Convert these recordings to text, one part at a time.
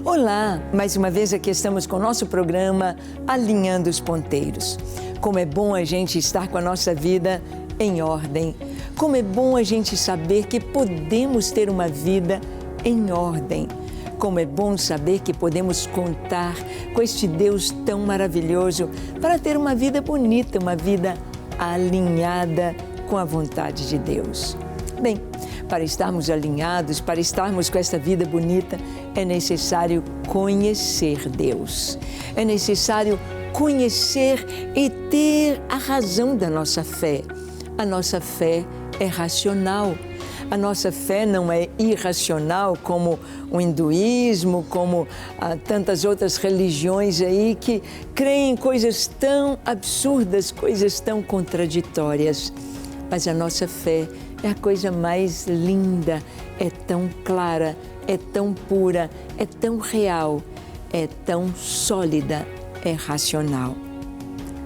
Olá, mais uma vez aqui estamos com o nosso programa Alinhando os Ponteiros. Como é bom a gente estar com a nossa vida em ordem. Como é bom a gente saber que podemos ter uma vida em ordem. Como é bom saber que podemos contar com este Deus tão maravilhoso para ter uma vida bonita, uma vida alinhada com a vontade de Deus. Bem, para estarmos alinhados, para estarmos com essa vida bonita, é necessário conhecer Deus. É necessário conhecer e ter a razão da nossa fé. A nossa fé é racional. A nossa fé não é irracional como o hinduísmo, como tantas outras religiões aí que creem em coisas tão absurdas, coisas tão contraditórias. Mas a nossa fé é a coisa mais linda, é tão clara, é tão pura, é tão real, é tão sólida, é racional.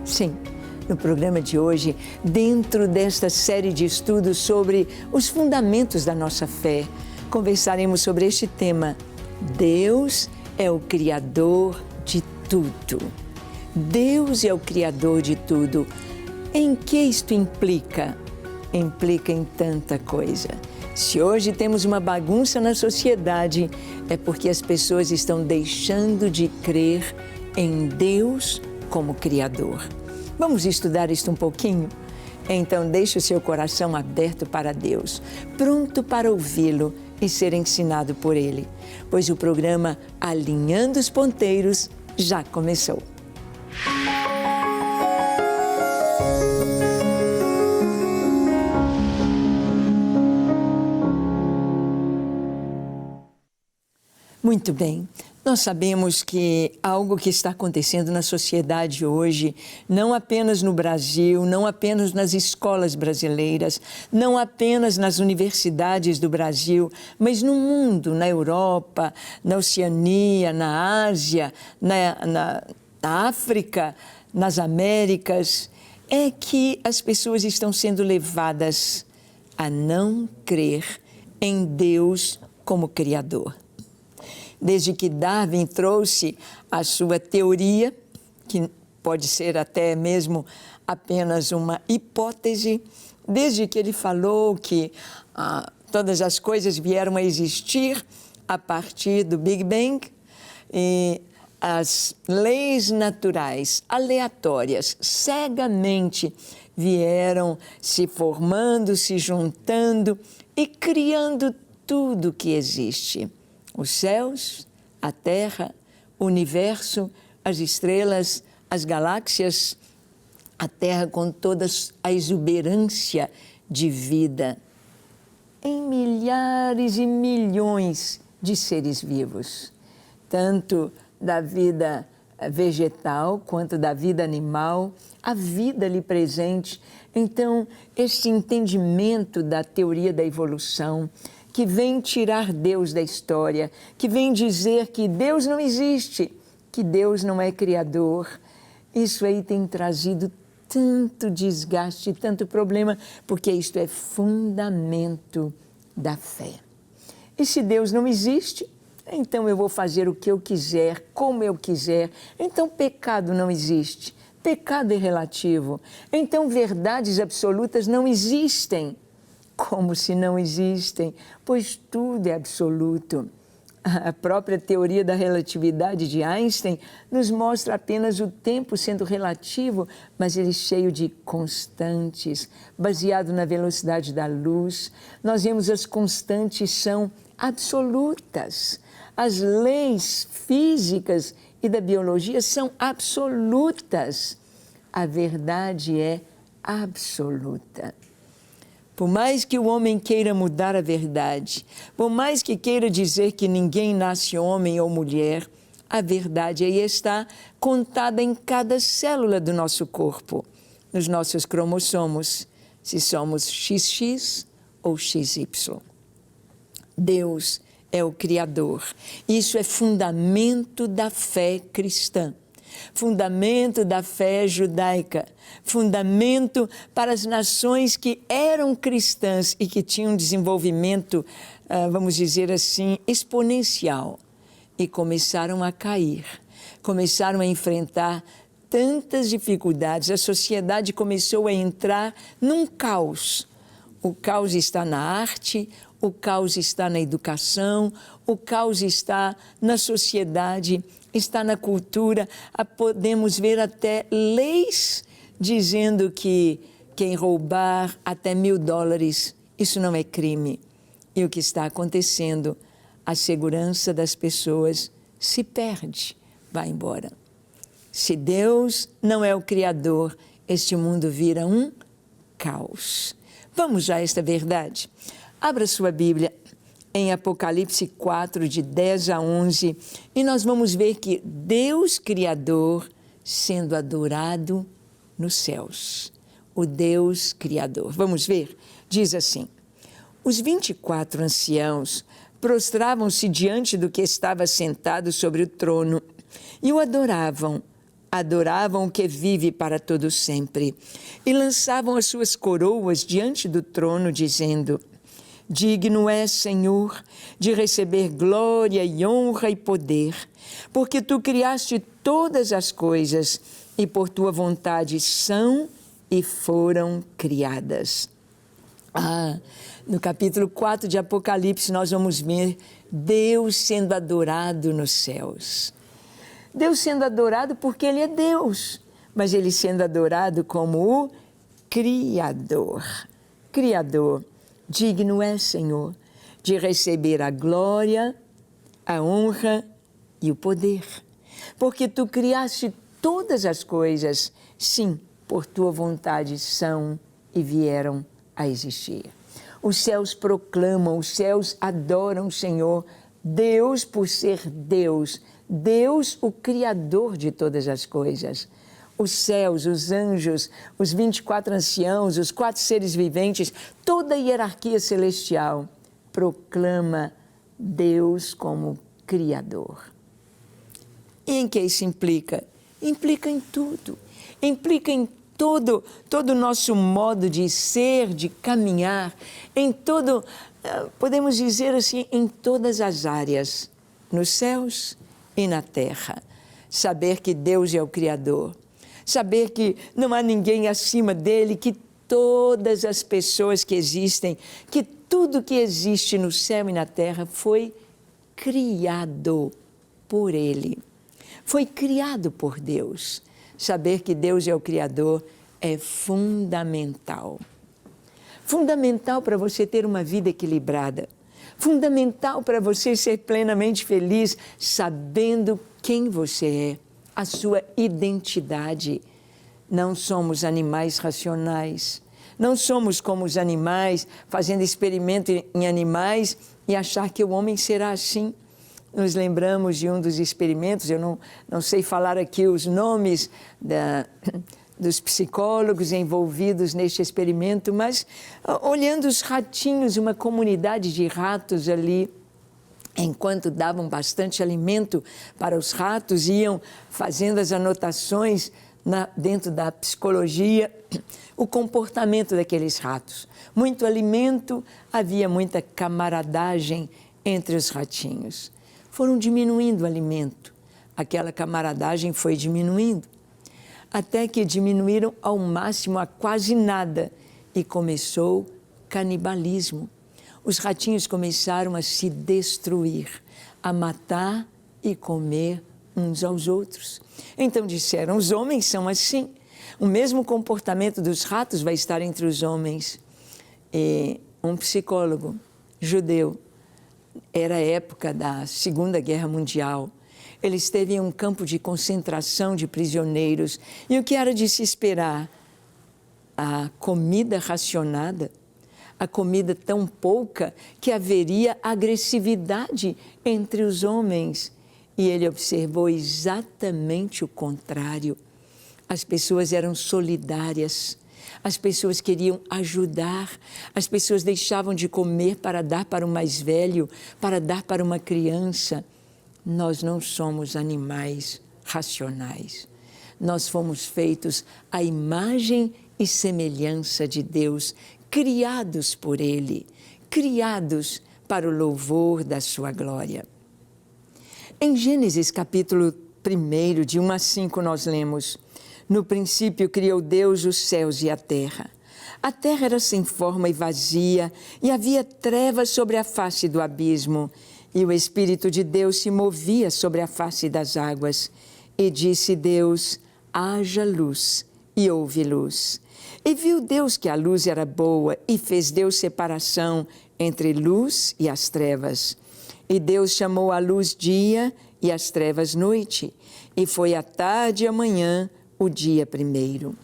Sim. No programa de hoje, dentro desta série de estudos sobre os fundamentos da nossa fé, conversaremos sobre este tema: Deus é o Criador de tudo. Deus é o Criador de tudo. Em que isto implica? Implica em tanta coisa. Se hoje temos uma bagunça na sociedade, é porque as pessoas estão deixando de crer em Deus como Criador. Vamos estudar isto um pouquinho? Então deixe o seu coração aberto para Deus, pronto para ouvi-lo e ser ensinado por Ele, pois o programa Alinhando os Ponteiros já começou. Muito bem. Nós sabemos que algo que está acontecendo na sociedade hoje, não apenas no Brasil, não apenas nas escolas brasileiras, não apenas nas universidades do Brasil, mas no mundo, na Europa, na Oceania, na Ásia, na África, nas Américas, é que as pessoas estão sendo levadas a não crer em Deus como Criador. Desde que Darwin trouxe a sua teoria, que pode ser até mesmo apenas uma hipótese, desde que ele falou que todas as coisas vieram a existir a partir do Big Bang e as leis naturais aleatórias, cegamente, vieram se formando, se juntando e criando tudo que existe. Os céus, a terra, o universo, as estrelas, as galáxias, a terra com toda a exuberância de vida, em milhares e milhões de seres vivos, tanto da vida vegetal quanto da vida animal, a vida ali presente. Então, este entendimento da teoria da evolução, que vem tirar Deus da história, que vem dizer que Deus não existe, que Deus não é criador. Isso aí tem trazido tanto desgaste, tanto problema, porque isto é fundamento da fé. E se Deus não existe, então eu vou fazer o que eu quiser, como eu quiser. Então pecado não existe, pecado é relativo. Então verdades absolutas não existem. Como se não existem, pois tudo é absoluto. A própria teoria da relatividade de Einstein nos mostra apenas o tempo sendo relativo, mas ele cheio de constantes, baseado na velocidade da luz. Nós vemos as constantes são absolutas. As leis físicas e da biologia são absolutas. A verdade é absoluta. Por mais que o homem queira mudar a verdade, por mais que queira dizer que ninguém nasce homem ou mulher, a verdade aí está contada em cada célula do nosso corpo, nos nossos cromossomos, se somos XX ou XY. Deus é o Criador. Isso é fundamento da fé cristã. Fundamento da fé judaica, fundamento para as nações que eram cristãs e que tinham um desenvolvimento, vamos dizer assim, exponencial. e começaram a cair, começaram a enfrentar tantas dificuldades. A sociedade começou a entrar num caos. O caos está na arte, o caos está na educação, o caos está na sociedade, está na cultura. Podemos ver até leis dizendo que quem roubar até $1.000, isso não é crime. E o que está acontecendo? A segurança das pessoas se perde, vai embora. Se Deus não é o Criador, este mundo vira um caos. Vamos já a esta verdade. Abra sua Bíblia em Apocalipse 4, de 10 a 11, e nós vamos ver que Deus Criador sendo adorado nos céus. O Deus Criador. Vamos ver? Diz assim: os 24 anciãos prostravam-se diante do que estava sentado sobre o trono e o adoravam. Adoravam o que vive para todo sempre e lançavam as suas coroas diante do trono, dizendo: digno és, Senhor, de receber glória e honra e poder, porque tu criaste todas as coisas e por tua vontade são e foram criadas. No capítulo 4 de Apocalipse nós vamos ver Deus sendo adorado nos céus. Deus sendo adorado porque Ele é Deus, mas Ele sendo adorado como o Criador. Criador, digno é, Senhor, de receber a glória, a honra e o poder, porque Tu criaste todas as coisas, sim, por Tua vontade são e vieram a existir. Os céus proclamam, os céus adoram o Senhor, Deus por ser Deus, Deus o Criador de todas as coisas. Os céus, os anjos, os 24 anciãos, os 4 seres viventes, toda a hierarquia celestial proclama Deus como Criador. E em que isso implica? Implica em tudo, implica em todo o nosso modo de ser, de caminhar, em todo, podemos dizer assim, em todas as áreas, nos céus e na terra. Saber que Deus é o Criador, saber que não há ninguém acima dele, que todas as pessoas que existem, que tudo que existe no céu e na terra foi criado por ele, foi criado por Deus. Saber que Deus é o Criador é fundamental. Fundamental para você ter uma vida equilibrada. Fundamental para você ser plenamente feliz, sabendo quem você é, a sua identidade. Não somos animais racionais. Não somos como os animais, fazendo experimento em animais e achar que o homem será assim. Nos lembramos de um dos experimentos, eu não sei falar aqui os nomes dos psicólogos envolvidos neste experimento, mas olhando os ratinhos, uma comunidade de ratos ali, enquanto davam bastante alimento para os ratos, iam fazendo as anotações dentro da psicologia, o comportamento daqueles ratos. Muito alimento, havia muita camaradagem entre os ratinhos. Foram diminuindo o alimento, aquela camaradagem foi diminuindo, até que diminuíram ao máximo a quase nada e começou canibalismo. Os ratinhos começaram a se destruir, a matar e comer uns aos outros. Então disseram, os homens são assim, o mesmo comportamento dos ratos vai estar entre os homens. E um psicólogo judeu, era a época da Segunda Guerra Mundial. Ele esteve em um campo de concentração de prisioneiros. E o que era de se esperar? A comida racionada, a comida tão pouca que haveria agressividade entre os homens. E ele observou exatamente o contrário. As pessoas eram solidárias. As pessoas queriam ajudar, as pessoas deixavam de comer para dar para o mais velho, para dar para uma criança. Nós não somos animais racionais. Nós fomos feitos à imagem e semelhança de Deus, criados por Ele, criados para o louvor da sua glória. Em Gênesis capítulo 1, de 1 a 5, nós lemos: No princípio criou Deus os céus e a terra. A terra era sem forma e vazia, e havia trevas sobre a face do abismo, e o Espírito de Deus se movia sobre a face das águas. E disse Deus: haja luz, e houve luz. E viu Deus que a luz era boa, e fez Deus separação entre luz e as trevas. E Deus chamou a luz dia e as trevas noite, e foi a tarde e a manhã o dia primeiro.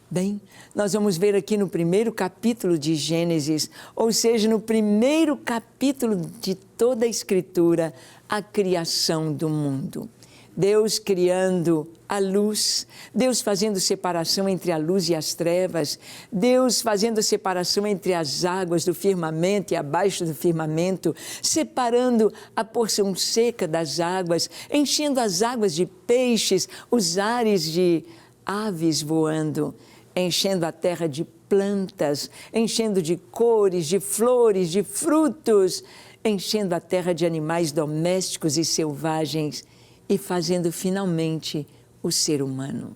Bem, nós vamos ver aqui no primeiro capítulo de Gênesis, ou seja, no primeiro capítulo de toda a Escritura, a criação do mundo. Deus criando a luz, Deus fazendo separação entre a luz e as trevas, Deus fazendo separação entre as águas do firmamento e abaixo do firmamento, separando a porção seca das águas, enchendo as águas de peixes, os ares de aves voando, enchendo a terra de plantas, enchendo de cores, de flores, de frutos, enchendo a terra de animais domésticos e selvagens e fazendo finalmente o ser humano.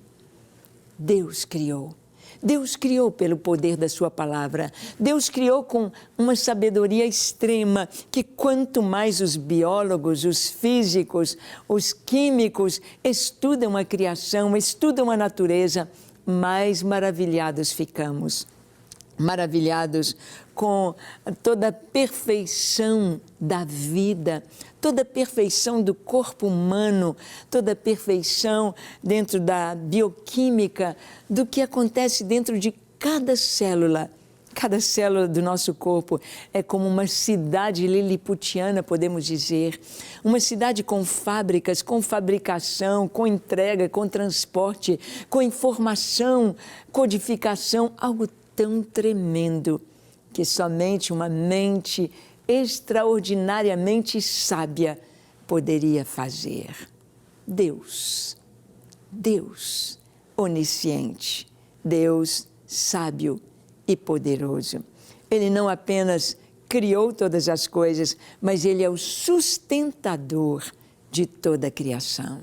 Deus criou. Deus criou pelo poder da sua palavra. Deus criou com uma sabedoria extrema que quanto mais os biólogos, os físicos, os químicos estudam a criação, estudam a natureza, mais maravilhados ficamos. Maravilhados com toda a perfeição da vida, toda a perfeição do corpo humano, toda a perfeição dentro da bioquímica, do que acontece dentro de cada célula. Cada célula do nosso corpo é como uma cidade liliputiana, podemos dizer. Uma cidade com fábricas, com fabricação, com entrega, com transporte, com informação, codificação, algo tão tremendo que somente uma mente extraordinariamente sábia poderia fazer. Deus onisciente, Deus sábio e poderoso. Ele não apenas criou todas as coisas, mas Ele é o sustentador de toda a criação.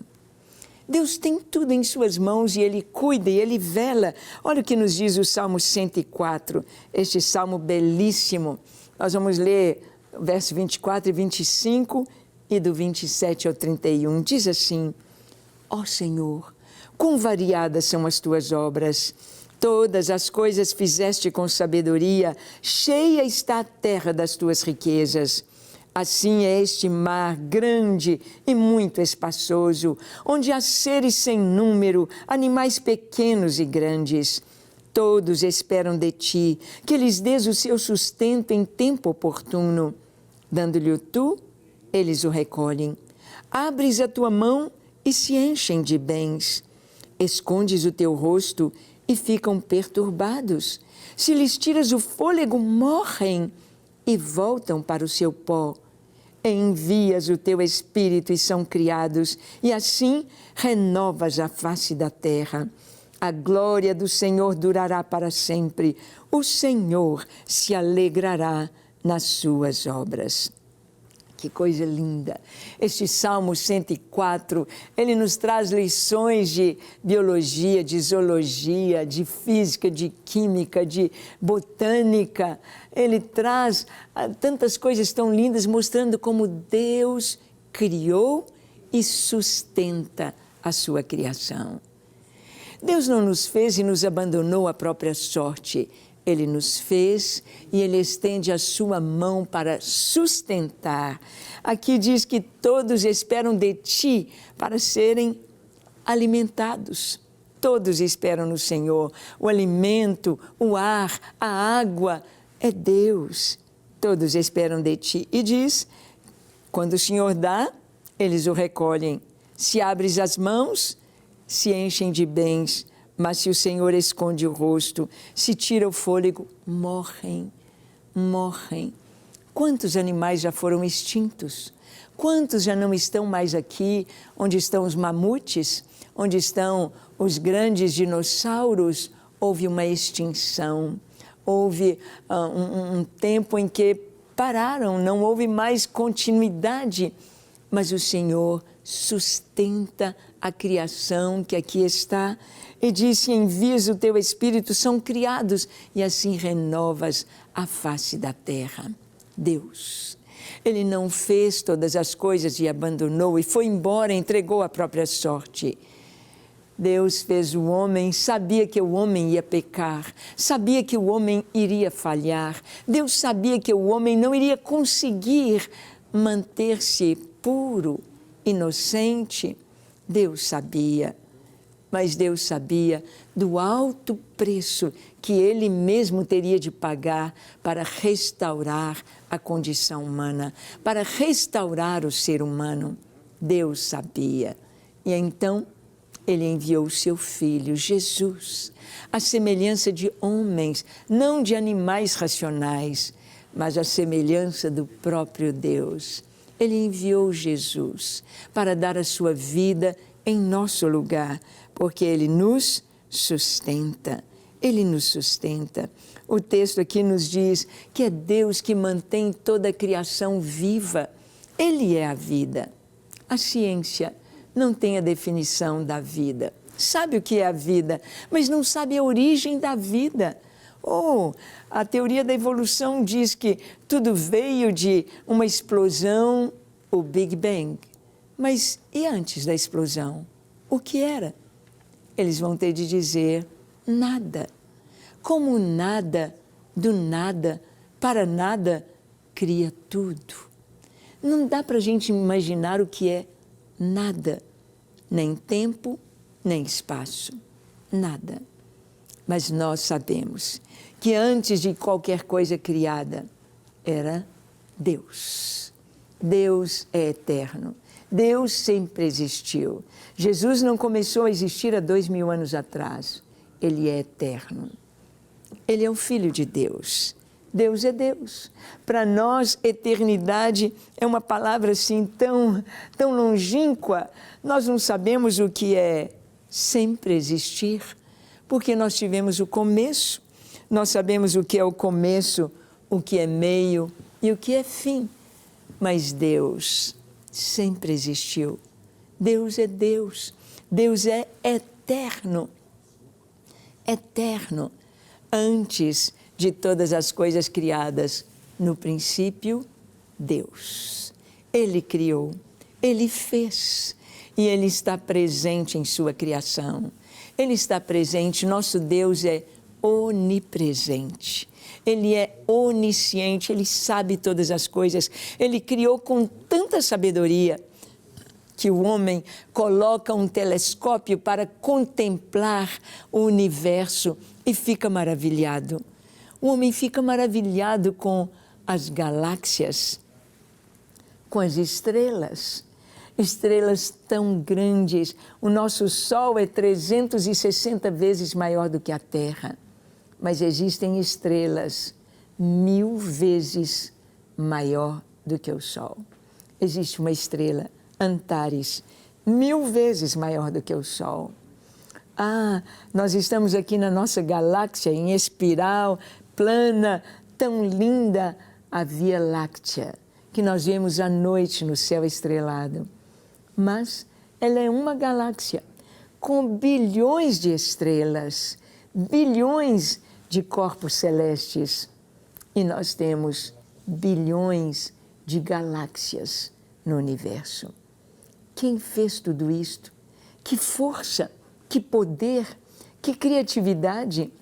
Deus tem tudo em suas mãos e Ele cuida e Ele vela. Olha o que nos diz o Salmo 104, este salmo belíssimo. Nós vamos ler o verso 24 e 25 e do 27 ao 31. Diz assim: Ó Senhor, quão variadas são as tuas obras! Todas as coisas fizeste com sabedoria, cheia está a terra das tuas riquezas. Assim é este mar grande e muito espaçoso, onde há seres sem número, animais pequenos e grandes. Todos esperam de ti, que lhes dês o seu sustento em tempo oportuno. Dando-lhe tu, eles o recolhem. Abres a tua mão e se enchem de bens. Escondes o teu rosto e ficam perturbados. Se lhes tiras o fôlego, morrem e voltam para o seu pó. Envias o teu Espírito e são criados, e assim renovas a face da terra. A glória do Senhor durará para sempre. O Senhor se alegrará nas suas obras. Que coisa linda! Este Salmo 104, ele nos traz lições de biologia, de zoologia, de física, de química, de botânica. Ele traz tantas coisas tão lindas, mostrando como Deus criou e sustenta a sua criação. Deus não nos fez e nos abandonou à própria sorte. Ele nos fez e Ele estende a sua mão para sustentar. Aqui diz que todos esperam de ti para serem alimentados. Todos esperam no Senhor. O alimento, o ar, a água, é Deus. Todos esperam de ti. E diz, quando o Senhor dá, eles o recolhem. Se abres as mãos, se enchem de bens. Mas se o Senhor esconde o rosto, se tira o fôlego, morrem. Quantos animais já foram extintos? Quantos já não estão mais aqui? Onde estão os mamutes? Onde estão os grandes dinossauros? Houve uma extinção. Houve um tempo em que pararam, não houve mais continuidade. mas o Senhor sustenta a criação que aqui está e disse: envias o teu Espírito, são criados, e assim renovas a face da terra. Deus, Ele não fez todas as coisas e abandonou e foi embora, entregou a própria sorte. Deus fez o homem, sabia que o homem ia pecar, sabia que o homem iria falhar, Deus sabia que o homem não iria conseguir manter-se puro, inocente. Deus sabia, mas Deus sabia do alto preço que Ele mesmo teria de pagar para restaurar a condição humana, para restaurar o ser humano. Deus sabia. E então Ele enviou o seu Filho, Jesus, à semelhança de homens, não de animais racionais, mas à semelhança do próprio Deus. Ele enviou Jesus para dar a sua vida em nosso lugar, porque Ele nos sustenta. Ele nos sustenta. O texto aqui nos diz que é Deus que mantém toda a criação viva. Ele é a vida. A ciência não tem a definição da vida. Sabe o que é a vida, mas não sabe a origem da vida. A teoria da evolução diz que tudo veio de uma explosão, o Big Bang. Mas e antes da explosão? O que era? Eles vão ter de dizer nada. Como nada, do nada, para nada, cria tudo. Não dá para a gente imaginar o que é nada, nem tempo, nem espaço, nada. Mas nós sabemos que antes de qualquer coisa criada, era Deus. Deus é eterno. Deus sempre existiu. Jesus não começou a existir há 2000 anos atrás. Ele é eterno. Ele é o Filho de Deus. Deus é Deus. Para nós, eternidade é uma palavra assim tão longínqua. Nós não sabemos o que é sempre existir, porque nós tivemos o começo, nós sabemos o que é o começo, o que é meio e o que é fim. Mas Deus sempre existiu. Deus é Deus. Deus é eterno. Eterno. Antes de todas as coisas criadas, no princípio, Deus. Ele criou, Ele fez, e Ele está presente em sua criação. Ele está presente, nosso Deus é onipresente. Ele é onisciente, Ele sabe todas as coisas. Ele criou com tanta sabedoria que o homem coloca um telescópio para contemplar o universo e fica maravilhado. O homem fica maravilhado com as galáxias, com as estrelas. Estrelas tão grandes. O nosso Sol é 360 vezes maior do que a Terra. Mas existem estrelas 1000 vezes maior do que o Sol. Existe uma estrela, Antares, 1000 vezes maior do que o Sol. Nós estamos aqui na nossa galáxia, em espiral, plana, tão linda, a Via Láctea, que nós vemos à noite no céu estrelado. Mas ela é uma galáxia com bilhões de estrelas, bilhões de corpos celestes. E nós temos bilhões de galáxias no universo. Quem fez tudo isto? Que força, que poder, que criatividade!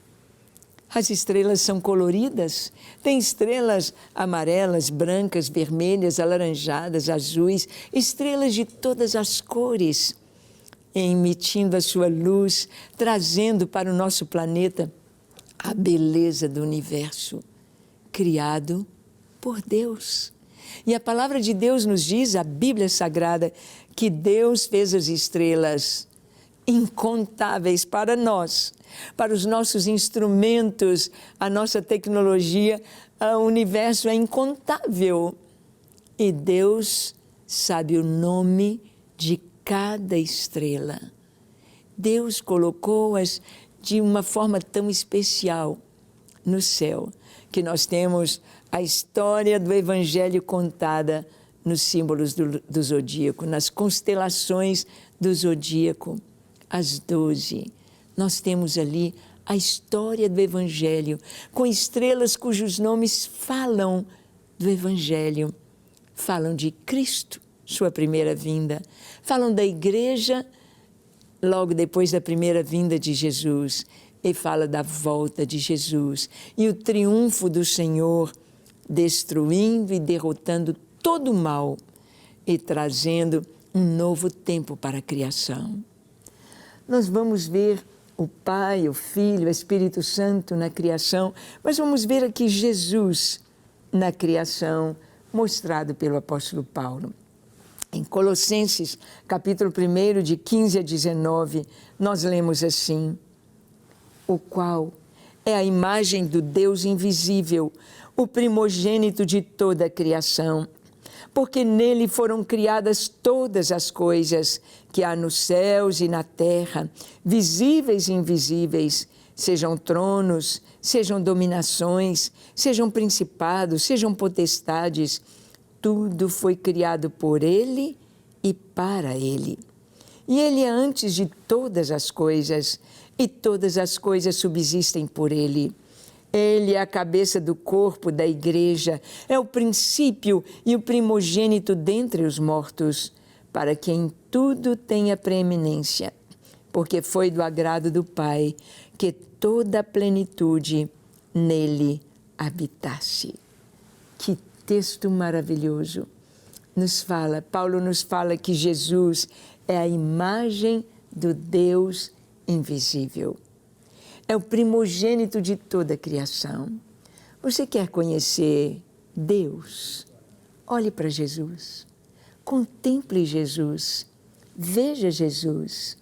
As estrelas são coloridas, tem estrelas amarelas, brancas, vermelhas, alaranjadas, azuis, estrelas de todas as cores, emitindo a sua luz, trazendo para o nosso planeta a beleza do universo, criado por Deus. E a palavra de Deus nos diz, a Bíblia Sagrada, que Deus fez as estrelas incontáveis para nós, para os nossos instrumentos, a nossa tecnologia, o universo é incontável. E Deus sabe o nome de cada estrela. Deus colocou-as de uma forma tão especial no céu, que nós temos a história do Evangelho contada nos símbolos do zodíaco, nas constelações do zodíaco, as 12. Nós temos ali a história do Evangelho, com estrelas cujos nomes falam do Evangelho. Falam de Cristo, sua primeira vinda. Falam da igreja, logo depois da primeira vinda de Jesus. E fala da volta de Jesus e o triunfo do Senhor, destruindo e derrotando todo o mal e trazendo um novo tempo para a criação. Nós vamos ver o Pai, o Filho, o Espírito Santo na criação, mas vamos ver aqui Jesus na criação, mostrado pelo apóstolo Paulo. Em Colossenses, capítulo 1, de 15 a 19, nós lemos assim: o qual é a imagem do Deus invisível, o primogênito de toda a criação, porque nele foram criadas todas as coisas que há nos céus e na terra, visíveis e invisíveis, sejam tronos, sejam dominações, sejam principados, sejam potestades, tudo foi criado por ele e para ele. E ele é antes de todas as coisas, e todas as coisas subsistem por ele. Ele é a cabeça do corpo da igreja, é o princípio e o primogênito dentre os mortos, para que em tudo tenha preeminência, porque foi do agrado do Pai que toda a plenitude nele habitasse. Que texto maravilhoso! Paulo nos fala que Jesus é a imagem do Deus invisível. É o primogênito de toda a criação. Você quer conhecer Deus? Olhe para Jesus. Contemple Jesus. Veja Jesus.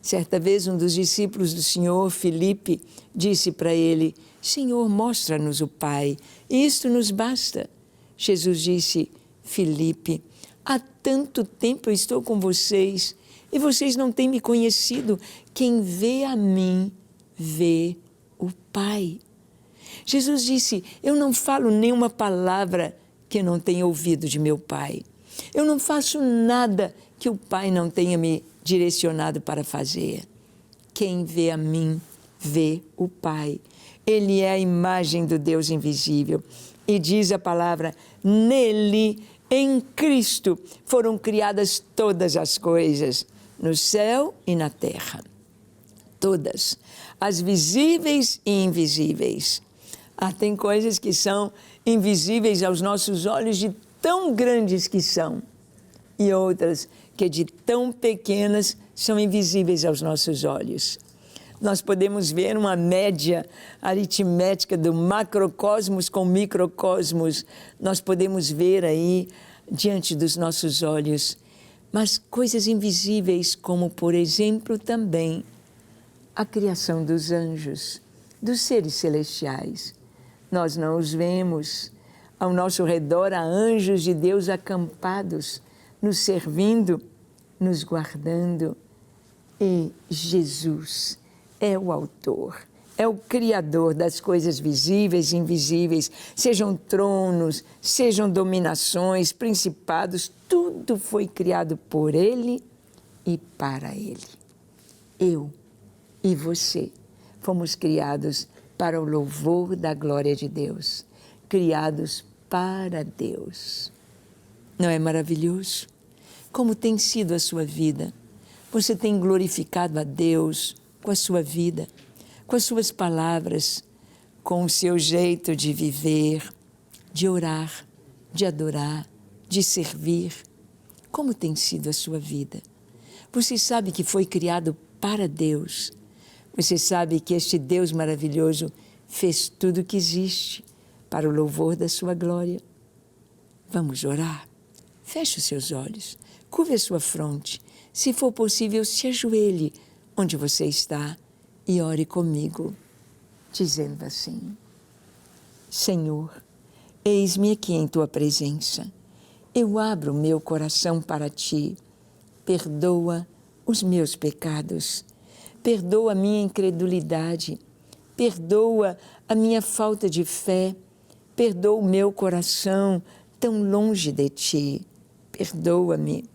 Certa vez, um dos discípulos do Senhor, Filipe, disse para ele: Senhor, mostra-nos o Pai, e isto nos basta. Jesus disse: Filipe, há tanto tempo eu estou com vocês, e vocês não têm me conhecido. Quem vê a mim, vê o Pai. Jesus disse: eu não falo nenhuma palavra que não tenha ouvido de meu Pai. Eu não faço nada que o Pai não tenha me direcionado para fazer. Quem vê a mim, vê o Pai. Ele é a imagem do Deus invisível. E diz a palavra: nele, em Cristo, foram criadas todas as coisas, no céu e na terra. Todas, as visíveis e invisíveis. Tem coisas que são invisíveis aos nossos olhos, de tão grandes que são, e outras que de tão pequenas são invisíveis aos nossos olhos. Nós podemos ver uma média aritmética do macrocosmos com microcosmos. Nós podemos ver aí diante dos nossos olhos, mas coisas invisíveis, como, por exemplo, também a criação dos anjos, dos seres celestiais. Nós não os vemos. Ao nosso redor há anjos de Deus acampados, nos servindo, nos guardando. E Jesus é o autor, é o criador das coisas visíveis e invisíveis, sejam tronos, sejam dominações, principados, tudo foi criado por Ele e para Ele. Eu e você fomos criados para o louvor da glória de Deus, criados para Deus. Não é maravilhoso? Como tem sido a sua vida? Você tem glorificado a Deus com a sua vida, com as suas palavras, com o seu jeito de viver, de orar, de adorar, de servir? Como tem sido a sua vida? Você sabe que foi criado para Deus. Você sabe que este Deus maravilhoso fez tudo o que existe para o louvor da sua glória. Vamos orar? Feche os seus olhos, curve a sua fronte. Se for possível, se ajoelhe onde você está e ore comigo, dizendo assim: Senhor, eis-me aqui em Tua presença. Eu abro o meu coração para Ti. Perdoa os meus pecados. Perdoa a minha incredulidade. Perdoa a minha falta de fé. Perdoa o meu coração tão longe de Ti. Perdoa-me,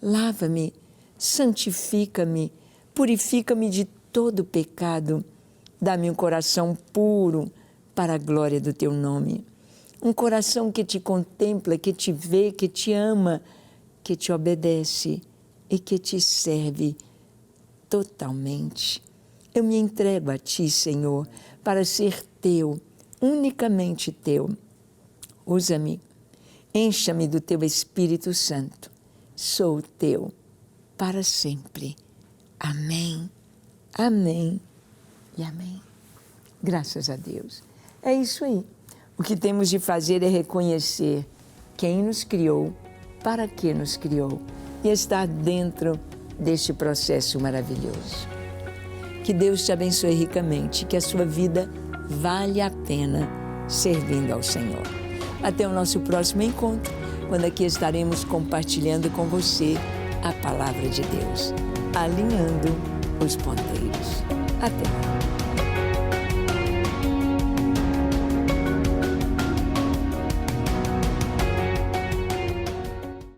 lava-me, santifica-me, purifica-me de todo pecado. Dá-me um coração puro para a glória do Teu nome. Um coração que Te contempla, que Te vê, que Te ama, que Te obedece e que Te serve totalmente. Eu me entrego a Ti, Senhor, para ser Teu, unicamente Teu. Usa-me, encha-me do Teu Espírito Santo. Sou Teu para sempre. Amém, amém e amém. Graças a Deus. É isso aí. O que temos de fazer é reconhecer quem nos criou, para que nos criou e estar dentro deste processo maravilhoso. Que Deus te abençoe ricamente, que a sua vida vale a pena servindo ao Senhor. Até o nosso próximo encontro, quando aqui estaremos compartilhando com você a palavra de Deus, alinhando os ponteiros. Até lá.